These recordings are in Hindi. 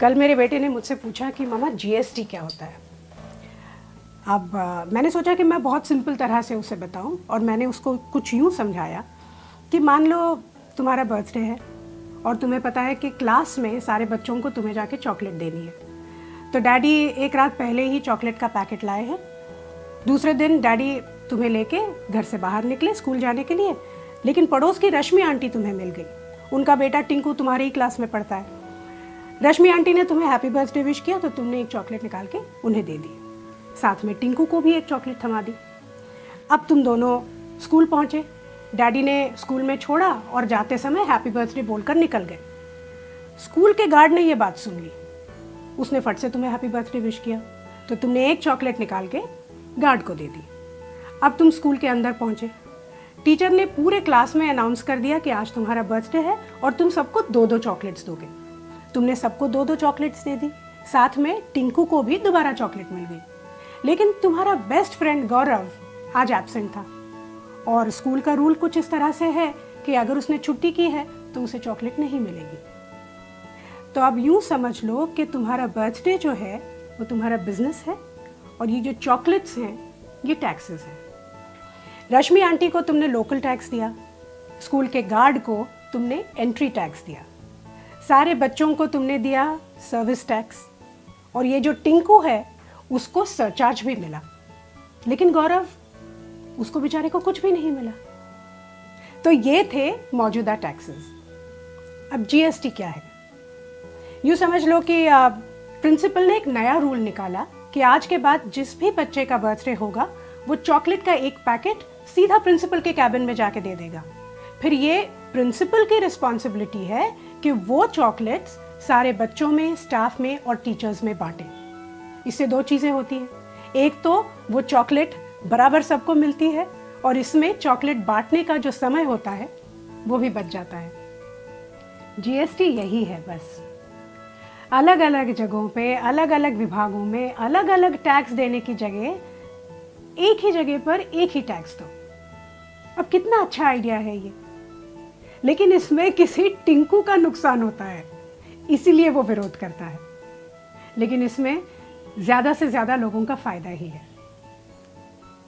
कल मेरे बेटे ने मुझसे पूछा कि मामा जीएसटी क्या होता है। अब मैंने सोचा कि मैं बहुत सिंपल तरह से उसे बताऊं, और मैंने उसको कुछ यूं समझाया कि मान लो तुम्हारा बर्थडे है और तुम्हें पता है कि क्लास में सारे बच्चों को तुम्हें जाके चॉकलेट देनी है। तो डैडी एक रात पहले ही चॉकलेट का पैकेट लाए हैं। दूसरे दिन डैडी तुम्हें लेके घर से बाहर निकले स्कूल जाने के लिए, लेकिन पड़ोस की रश्मि आंटी तुम्हें मिल गई। उनका बेटा टिंकू तुम्हारी ही क्लास में पढ़ता है। रश्मि आंटी ने तुम्हें हैप्पी बर्थडे विश किया तो तुमने एक चॉकलेट निकाल के उन्हें दे दी, साथ में टिंकू को भी एक चॉकलेट थमा दी। अब तुम दोनों स्कूल पहुंचे, डैडी ने स्कूल में छोड़ा और जाते समय हैप्पी बर्थडे बोलकर निकल गए। स्कूल के गार्ड ने ये बात सुन ली, उसने फट से तुम्हें हैप्पी बर्थडे विश किया तो तुमने एक चॉकलेट निकाल के गार्ड को दे दी। अब तुम स्कूल के अंदर पहुंचे, टीचर ने पूरे क्लास में अनाउंस कर दिया कि आज तुम्हारा बर्थडे है और तुम सबको 2-2 चॉकलेट्स दोगे। तुमने सबको 2-2 चॉकलेट्स दे दी, साथ में टिंकू को भी दोबारा चॉकलेट मिल गई। लेकिन तुम्हारा बेस्ट फ्रेंड गौरव आज एब्सेंट था और स्कूल का रूल कुछ इस तरह से है कि अगर उसने छुट्टी की है तो उसे चॉकलेट नहीं मिलेगी। तो अब यूं समझ लो कि तुम्हारा बर्थडे जो है वो तुम्हारा बिजनेस है और ये जो चॉकलेट्स हैं ये टैक्सेस हैं। रश्मि आंटी को तुमने लोकल टैक्स दिया, स्कूल के गार्ड को तुमने एंट्री टैक्स दिया, सारे बच्चों को तुमने दिया सर्विस टैक्स, और ये जो टिंकू है उसको सरचार्ज भी मिला। लेकिन गौरव, उसको बेचारे को कुछ भी नहीं मिला। तो ये थे मौजूदा टैक्सेस। अब जीएसटी क्या है? यूँ समझ लो कि प्रिंसिपल ने एक नया रूल निकाला कि आज के बाद जिस भी बच्चे का बर्थडे होगा वो चॉकलेट का एक पैकेट सीधा प्रिंसिपल के कैबिन में जाके दे देगा। फिर ये प्रिंसिपल की रिस्पॉन्सिबिलिटी है कि वो चॉकलेट्स सारे बच्चों में, स्टाफ में और टीचर्स में बांटे। इससे 2 चीज़ें होती हैं, एक तो वो चॉकलेट बराबर सबको मिलती है और इसमें चॉकलेट बांटने का जो समय होता है वो भी बच जाता है। जीएसटी यही है बस। अलग अलग जगहों पे, अलग अलग विभागों में अलग अलग टैक्स देने की जगह एक ही जगह पर एक ही टैक्स दो। अब कितना अच्छा आइडिया है ये, लेकिन इसमें किसी टिंकू का नुकसान होता है, इसीलिए वो विरोध करता है। लेकिन इसमें ज़्यादा से ज़्यादा लोगों का फायदा ही है।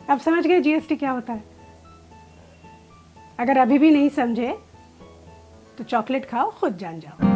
अब समझ गए जीएसटी क्या होता है? अगर अभी भी नहीं समझे तो चॉकलेट खाओ, खुद जान जाओ।